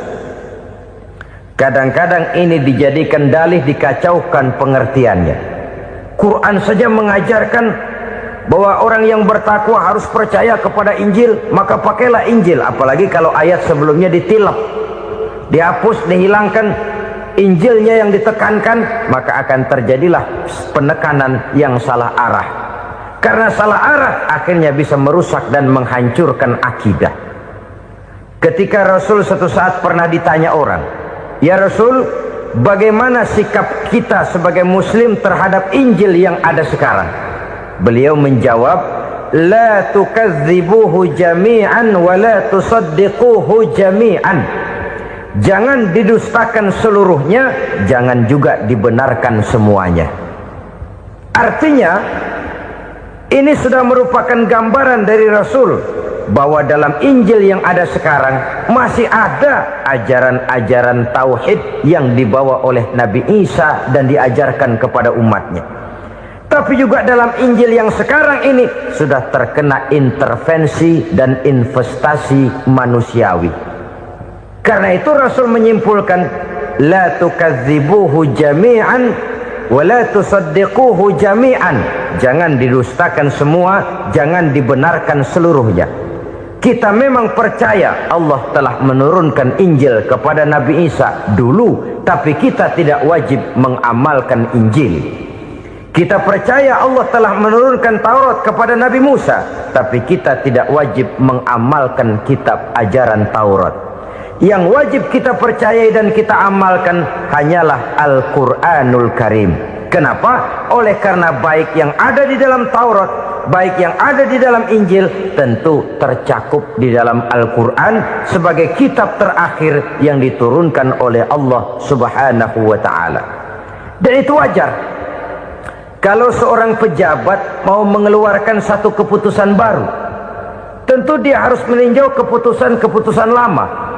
Speaker 1: Kadang-kadang ini dijadikan dalih, dikacaukan pengertiannya. Quran saja mengajarkan bahwa orang yang bertakwa harus percaya kepada Injil, maka pakailah Injil. Apalagi kalau ayat sebelumnya ditilap, dihapus, dihilangkan, Injilnya yang ditekankan, maka akan terjadilah penekanan yang salah arah. Karena salah arah akhirnya bisa merusak dan menghancurkan akidah. Ketika Rasul suatu saat pernah ditanya orang, "Ya Rasul, bagaimana sikap kita sebagai muslim terhadap Injil yang ada sekarang?" Beliau menjawab, "La tukadzibuhu jami'an wa la tusaddiquhu jami'an." Jangan didustakan seluruhnya, jangan juga dibenarkan semuanya. Artinya, ini sudah merupakan gambaran dari Rasul bahwa dalam Injil yang ada sekarang masih ada ajaran-ajaran tauhid yang dibawa oleh Nabi Isa dan diajarkan kepada umatnya. Tapi juga dalam Injil yang sekarang ini sudah terkena intervensi dan investasi manusiawi. Karena itu Rasul menyimpulkan, la tukadzibuhu jami'an wa la tusaddiquhu jami'an. Jangan didustakan semua, jangan dibenarkan seluruhnya. Kita memang percaya Allah telah menurunkan Injil kepada Nabi Isa dulu, tapi kita tidak wajib mengamalkan Injil. Kita percaya Allah telah menurunkan Taurat kepada Nabi Musa, tapi kita tidak wajib mengamalkan kitab ajaran Taurat. Yang wajib kita percayai dan kita amalkan hanyalah Al-Quranul Karim. Kenapa? Oleh karena baik yang ada di dalam Taurat, baik yang ada di dalam Injil, tentu tercakup di dalam Al-Quran sebagai kitab terakhir yang diturunkan oleh Allah Subhanahu wa Ta'ala. Dan itu wajar. Kalau seorang pejabat mau mengeluarkan satu keputusan baru, tentu dia harus meninjau keputusan-keputusan lama.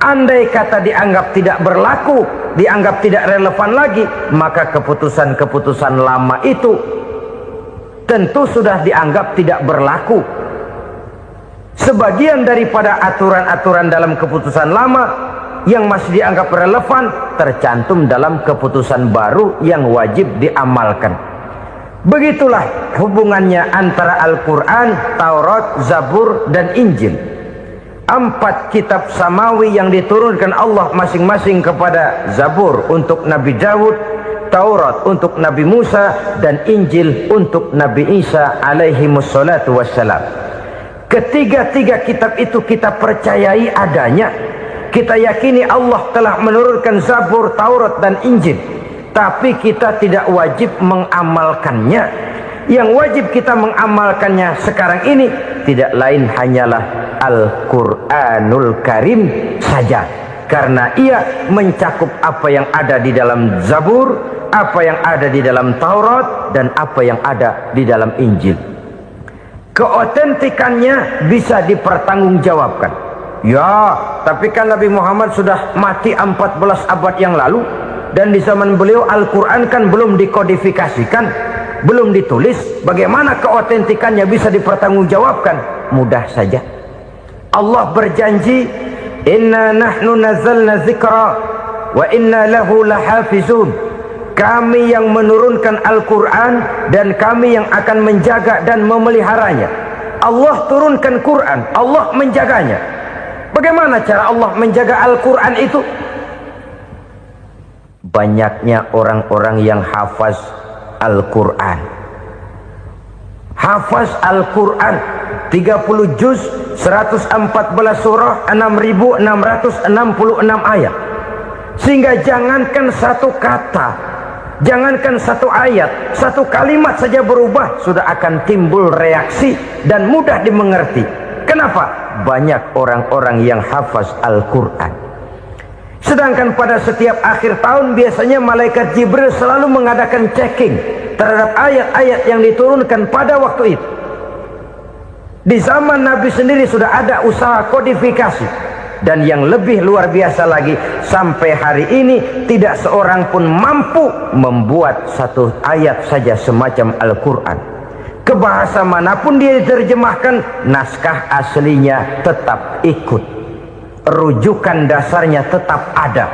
Speaker 1: Andai kata dianggap tidak berlaku, dianggap tidak relevan lagi, maka keputusan-keputusan lama itu tentu sudah dianggap tidak berlaku. Sebagian daripada aturan-aturan dalam keputusan lama yang masih dianggap relevan tercantum dalam keputusan baru yang wajib diamalkan. Begitulah hubungannya antara Al-Quran, Taurat, Zabur, dan Injil. 4 kitab samawi yang diturunkan Allah masing-masing kepada Zabur untuk Nabi Daud, Taurat untuk Nabi Musa, dan Injil untuk Nabi Isa alaihi wassalatu wassalam. Ketiga-tiga kitab itu kita percayai adanya. Kita yakini Allah telah menurunkan Zabur, Taurat, dan Injil, tapi kita tidak wajib mengamalkannya. Yang wajib kita mengamalkannya sekarang ini tidak lain hanyalah Al-Quranul Karim saja, karena ia mencakup apa yang ada di dalam Zabur, apa yang ada di dalam Taurat, dan apa yang ada di dalam Injil. Keotentikannya bisa dipertanggungjawabkan. Ya, tapi kan Nabi Muhammad sudah mati 14 abad yang lalu, dan di zaman beliau Al-Quran kan belum dikodifikasikan, belum ditulis. Bagaimana keotentikannya bisa dipertanggungjawabkan? Mudah saja. Allah berjanji, "Inna nahnu nazzalna dzikra wa inna lahu lahafizun." Kami yang menurunkan Al-Quran dan kami yang akan menjaga dan memeliharanya. Allah turunkan Quran, Allah menjaganya. Bagaimana cara Allah menjaga Al-Quran itu? Banyaknya orang-orang yang hafaz Al-Quran. Hafaz Al-Quran 30 juz, 114 surah, 6.666 ayat. Sehingga jangankan satu kata, Jangankan satu ayat, satu kalimat saja berubah, sudah akan timbul reaksi dan mudah dimengerti. Kenapa? Banyak orang-orang yang hafaz Al-Quran. Sedangkan pada setiap akhir tahun biasanya malaikat Jibril selalu mengadakan checking terhadap ayat-ayat yang diturunkan pada waktu itu. Di zaman Nabi sendiri sudah ada usaha kodifikasi. Dan yang lebih luar biasa lagi, sampai hari ini tidak seorang pun mampu membuat satu ayat saja semacam Al-Quran. Ke bahasa manapun dia diterjemahkan, naskah aslinya tetap ikut, rujukan dasarnya tetap ada.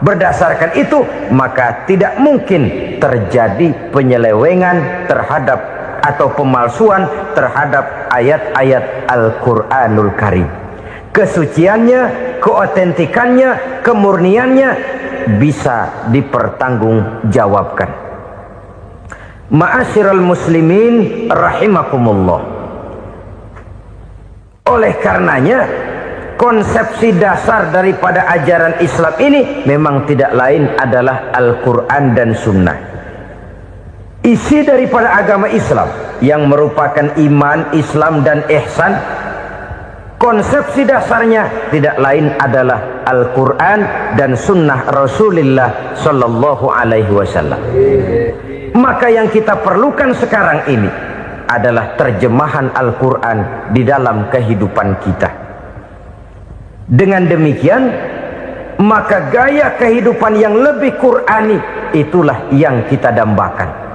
Speaker 1: Berdasarkan itu, maka tidak mungkin terjadi penyelewengan terhadap atau pemalsuan terhadap ayat-ayat Al-Quranul Karim. Kesuciannya, keotentikannya, kemurniannya bisa dipertanggungjawabkan. Ma'asyiral muslimin rahimakumullah. Oleh karenanya, konsepsi dasar daripada ajaran Islam ini memang tidak lain adalah Al-Quran dan Sunnah. Isi daripada agama Islam yang merupakan iman, Islam dan ihsan, konsepsi dasarnya tidak lain adalah Al-Quran dan Sunnah Rasulullah Sallallahu Alaihi Wasallam. Maka yang kita perlukan sekarang ini adalah terjemahan Al-Quran di dalam kehidupan kita. Dengan demikian, maka gaya kehidupan yang lebih Qurani itulah yang kita dambakan.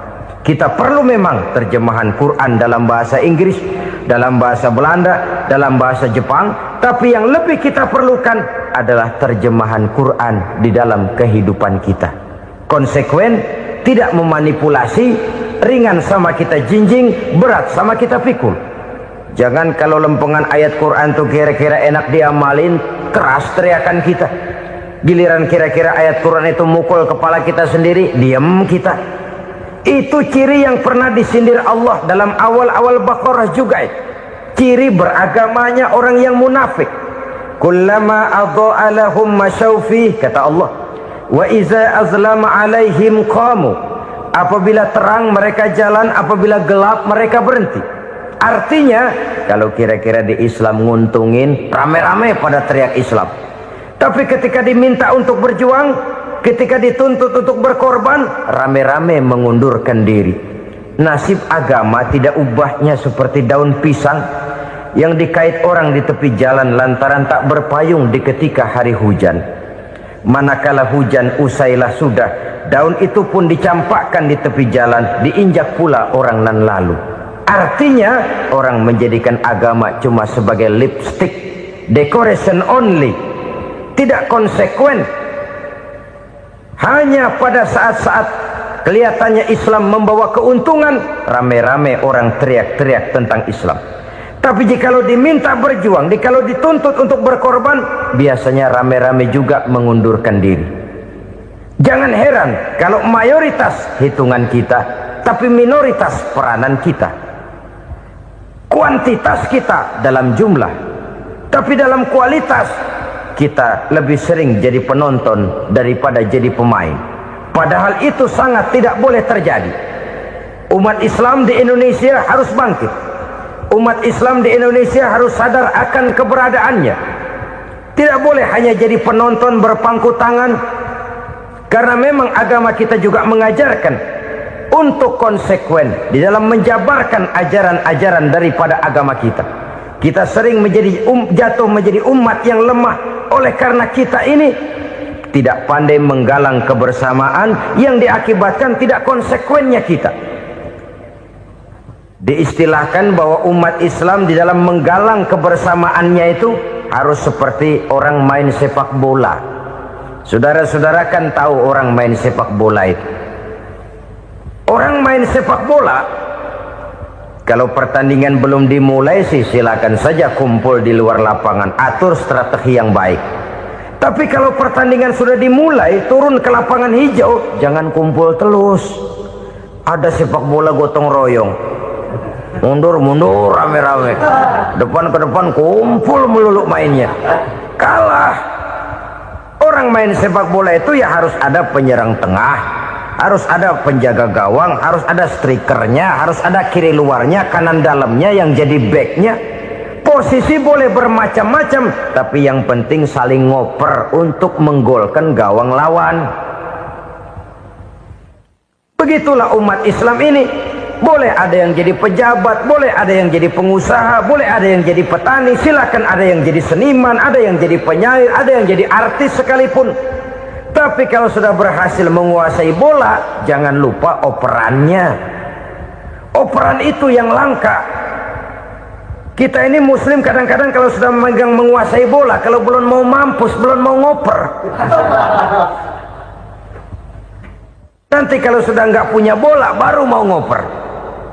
Speaker 1: Kita perlu memang terjemahan Quran dalam bahasa Inggris, dalam bahasa Belanda, dalam bahasa Jepang, tapi yang lebih kita perlukan adalah terjemahan Quran di dalam kehidupan kita. Konsekuen, tidak memanipulasi, ringan sama kita jinjing, berat sama kita pikul. Jangan kalau lempengan ayat Quran tuh kira-kira enak diamalin, keras teriakan kita. Giliran kira-kira ayat Quran itu mukul kepala kita sendiri, diam kita. Itu ciri yang pernah disindir Allah dalam awal-awal Baqarah juga. Ciri beragamanya orang yang munafik. Kullama adha'a lahum masyawfi, kata Allah, wa iza azlama alaihim qamu. Apabila terang mereka jalan, apabila gelap mereka berhenti. Artinya, kalau kira-kira di Islam nguntungin, rame-rame pada teriak Islam. Tapi ketika diminta untuk berjuang, ketika dituntut untuk berkorban, rame-rame mengundurkan diri. Nasib agama tidak ubahnya seperti daun pisang yang dikait orang di tepi jalan lantaran tak berpayung di ketika hari hujan. Manakala hujan usailah sudah, daun itu pun dicampakkan di tepi jalan, diinjak pula orang nan lalu. Artinya, orang menjadikan agama cuma sebagai lipstick, decoration only, tidak konsekuen. Hanya pada saat-saat kelihatannya Islam membawa keuntungan, rame-rame orang teriak-teriak tentang Islam. Tapi jikalau diminta berjuang, jikalau dituntut untuk berkorban, biasanya rame-rame juga mengundurkan diri. Jangan heran kalau mayoritas hitungan kita, tapi minoritas peranan kita. Kuantitas kita dalam jumlah, tapi dalam kualitas kita lebih sering jadi penonton daripada jadi pemain. Padahal itu sangat tidak boleh terjadi. Umat Islam di Indonesia harus bangkit. Umat Islam di Indonesia harus sadar akan keberadaannya. Tidak boleh hanya jadi penonton berpangku tangan. Karena memang agama kita juga mengajarkan untuk konsekuen di dalam menjabarkan ajaran-ajaran daripada agama kita. Kita sering jatuh menjadi umat yang lemah oleh karena kita ini tidak pandai menggalang kebersamaan yang diakibatkan tidak konsekuennya kita. Diistilahkan bahwa umat Islam di dalam menggalang kebersamaannya itu harus seperti orang main sepak bola. Saudara-saudara kan tahu orang main sepak bola itu. Orang main sepak bola, kalau pertandingan belum dimulai sih silakan saja kumpul di luar lapangan, atur strategi yang baik. Tapi kalau pertandingan sudah dimulai, turun ke lapangan hijau, jangan kumpul terus. Ada sepak bola gotong royong, mundur-mundur rame-rame, depan ke depan kumpul melulu mainnya. Kalah. Orang main sepak bola itu ya harus ada penyerang tengah, Harus ada penjaga gawang, harus ada strikernya, harus ada kiri luarnya, kanan dalamnya yang jadi backnya. Posisi boleh bermacam-macam, tapi yang penting saling ngoper untuk menggolkan gawang lawan. Begitulah umat Islam ini. Boleh ada yang jadi pejabat, boleh ada yang jadi pengusaha, boleh ada yang jadi petani, silakan ada yang jadi seniman, ada yang jadi penyair, ada yang jadi artis sekalipun. Tapi kalau sudah berhasil menguasai bola, jangan lupa operannya. Operan itu yang langka. Kita ini muslim kadang-kadang kalau sudah memegang menguasai bola, kalau belum mau mampus, belum mau ngoper. Nanti kalau sudah nggak punya bola, baru mau ngoper.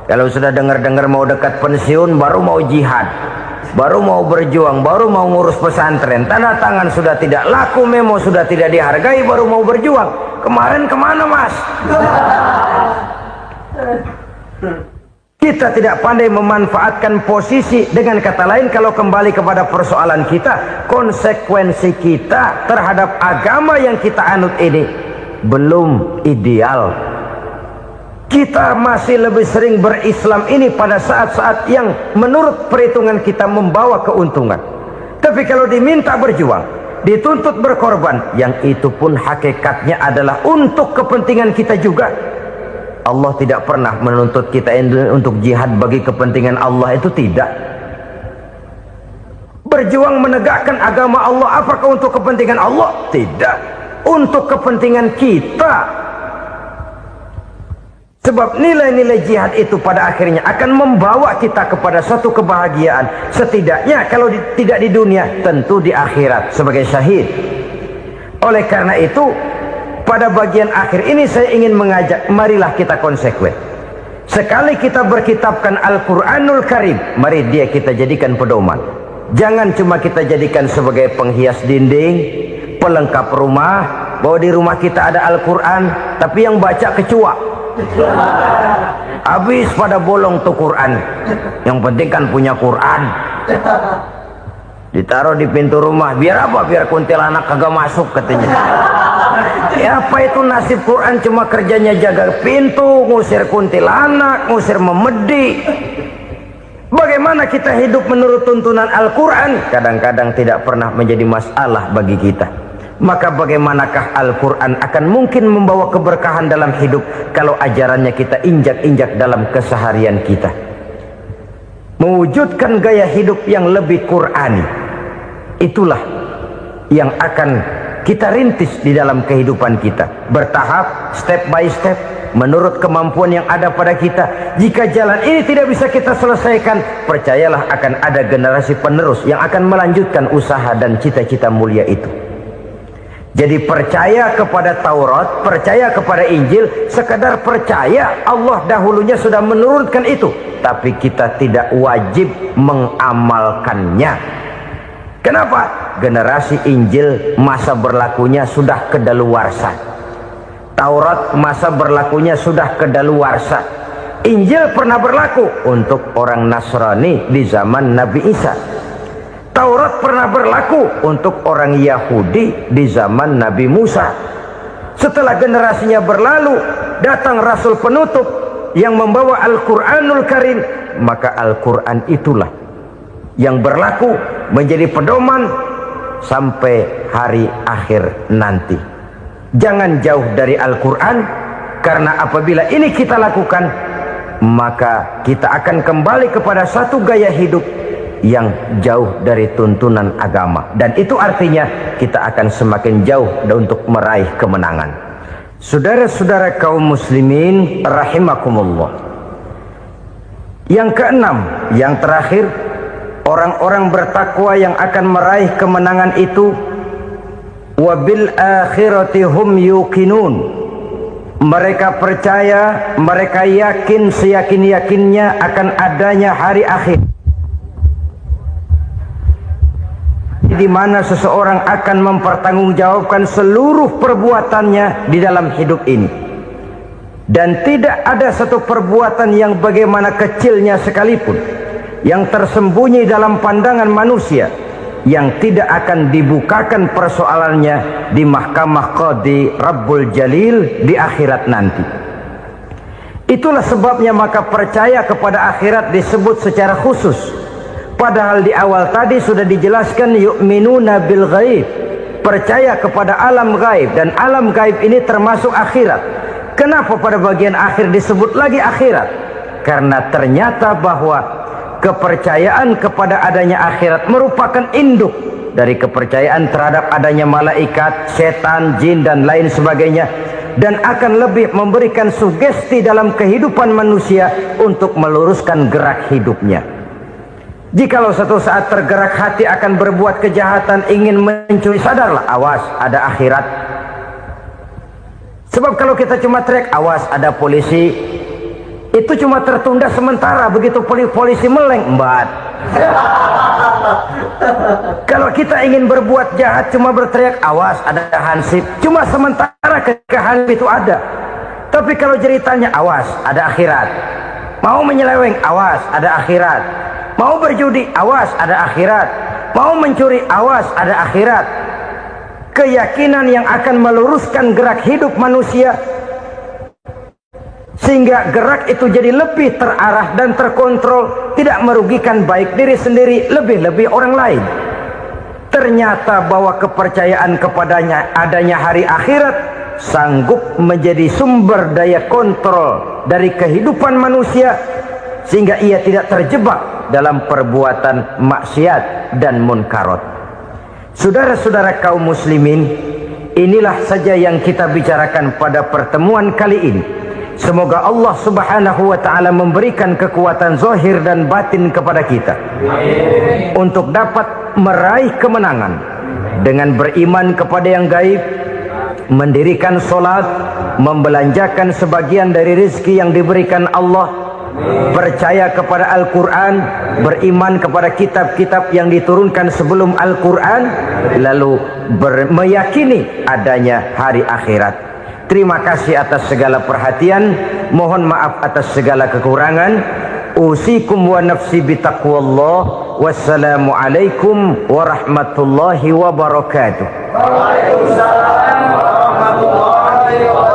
Speaker 1: Kalau sudah dengar-dengar mau dekat pensiun, baru mau jihad, baru mau berjuang, baru mau ngurus pesantren. Tanda tangan sudah tidak laku, memo sudah tidak dihargai, baru mau berjuang. Kemarin kemana mas? Kita tidak pandai memanfaatkan posisi. Dengan kata lain, kalau kembali kepada persoalan kita, konsekuensi kita terhadap agama yang kita anut ini belum ideal. Kita masih lebih sering berislam ini pada saat-saat yang menurut perhitungan kita membawa keuntungan. Tapi kalau diminta berjuang, dituntut berkorban, yang itu pun hakikatnya adalah untuk kepentingan kita juga. Allah tidak pernah menuntut kita untuk jihad bagi kepentingan Allah, itu tidak. Berjuang menegakkan agama Allah, apakah untuk kepentingan Allah? Tidak. Untuk kepentingan kita. Sebab nilai-nilai jihad itu pada akhirnya akan membawa kita kepada suatu kebahagiaan. Setidaknya kalau tidak di dunia, tentu di akhirat sebagai syahid. Oleh karena itu, pada bagian akhir ini saya ingin mengajak, marilah kita konsekuen. Sekali kita berkitabkan Al-Quranul Karim, mari dia kita jadikan pedoman. Jangan cuma kita jadikan sebagai penghias dinding, pelengkap rumah, bahwa di rumah kita ada Al-Quran, tapi yang baca kecoa. Habis pada bolong tuh Quran. Yang penting kan punya Quran. Ditaruh di pintu rumah. Biar apa? Biar kuntilanak kagak masuk katanya. Ya apa itu nasib Quran? Cuma kerjanya jaga pintu, ngusir kuntilanak, ngusir memedi. Bagaimana kita hidup menurut tuntunan Al-Quran? Kadang-kadang tidak pernah menjadi masalah bagi kita. Maka bagaimanakah Al-Quran akan mungkin membawa keberkahan dalam hidup kalau ajarannya kita injak-injak dalam keseharian kita? Mewujudkan gaya hidup yang lebih Qurani, itulah yang akan kita rintis di dalam kehidupan kita. Bertahap, step by step, menurut kemampuan yang ada pada kita. Jika jalan ini tidak bisa kita selesaikan, percayalah akan ada generasi penerus yang akan melanjutkan usaha dan cita-cita mulia itu. Jadi percaya kepada Taurat, percaya kepada Injil, sekadar percaya Allah dahulunya sudah menurunkan itu, tapi kita tidak wajib mengamalkannya. Kenapa? Generasi Injil masa berlakunya sudah kedaluarsa. Taurat masa berlakunya sudah kedaluarsa. Injil pernah berlaku untuk orang Nasrani di zaman Nabi Isa. Taurat pernah berlaku untuk orang Yahudi di zaman Nabi Musa. Setelah generasinya berlalu, datang Rasul penutup yang membawa Al-Quranul Karim. Maka Al-Quran itulah yang berlaku menjadi pedoman sampai hari akhir nanti. Jangan jauh dari Al-Quran, karena apabila ini kita lakukan, maka kita akan kembali kepada satu gaya hidup yang jauh dari tuntunan agama, dan itu artinya kita akan semakin jauh untuk meraih kemenangan. Saudara-saudara kaum muslimin rahimakumullah. Yang keenam, yang terakhir, orang-orang bertakwa yang akan meraih kemenangan itu wabil akhirati hum yuqinun. Mereka percaya, mereka yakin seyakin-yakinnya akan adanya hari akhir, di mana seseorang akan mempertanggungjawabkan seluruh perbuatannya di dalam hidup ini, dan tidak ada satu perbuatan yang bagaimana kecilnya sekalipun yang tersembunyi dalam pandangan manusia yang tidak akan dibukakan persoalannya di mahkamah Qadi Rabbul Jalil di akhirat nanti. Itulah sebabnya maka percaya kepada akhirat disebut secara khusus. Padahal di awal tadi sudah dijelaskan yu'minuna bil ghaib, percaya kepada alam gaib, dan alam gaib ini termasuk akhirat. Kenapa pada bagian akhir disebut lagi akhirat? Karena ternyata bahwa kepercayaan kepada adanya akhirat merupakan induk dari kepercayaan terhadap adanya malaikat, setan, jin dan lain sebagainya, dan akan lebih memberikan sugesti dalam kehidupan manusia untuk meluruskan gerak hidupnya. Jikalau satu saat tergerak hati akan berbuat kejahatan, ingin mencuri, sadarlah, awas ada akhirat. Sebab kalau kita cuma teriak awas ada polisi, itu cuma tertunda sementara. Begitu polisi meleng, embat. Kalau kita ingin berbuat jahat cuma berteriak awas ada hansip, cuma sementara ketika hansip itu ada. Tapi kalau ceritanya awas ada akhirat, mau menyeleweng awas ada akhirat, mau berjudi awas ada akhirat, mau mencuri awas ada akhirat. Keyakinan yang akan meluruskan gerak hidup manusia sehingga gerak itu jadi lebih terarah dan terkontrol, tidak merugikan baik diri sendiri, lebih-lebih orang lain. Ternyata bahwa kepercayaan kepadanya adanya hari akhirat sanggup menjadi sumber daya kontrol dari kehidupan manusia, sehingga ia tidak terjebak dalam perbuatan maksiat dan munkarat. Saudara-saudara kaum muslimin, inilah saja yang kita bicarakan pada pertemuan kali ini. Semoga Allah subhanahu wa ta'ala memberikan kekuatan zahir dan batin kepada kita untuk dapat meraih kemenangan dengan beriman kepada yang gaib, mendirikan solat, membelanjakan sebagian dari rezeki yang diberikan Allah, percaya kepada Al-Quran, beriman kepada kitab-kitab yang diturunkan sebelum Al-Quran, lalu meyakini adanya hari akhirat. Terima kasih atas segala perhatian, mohon maaf atas segala kekurangan. Usikum wa nafsi bitaqwallah. Wassalamu alaikum warahmatullahi wabarakatuh. Waalaikumsalam warahmatullahi wabarakatuh.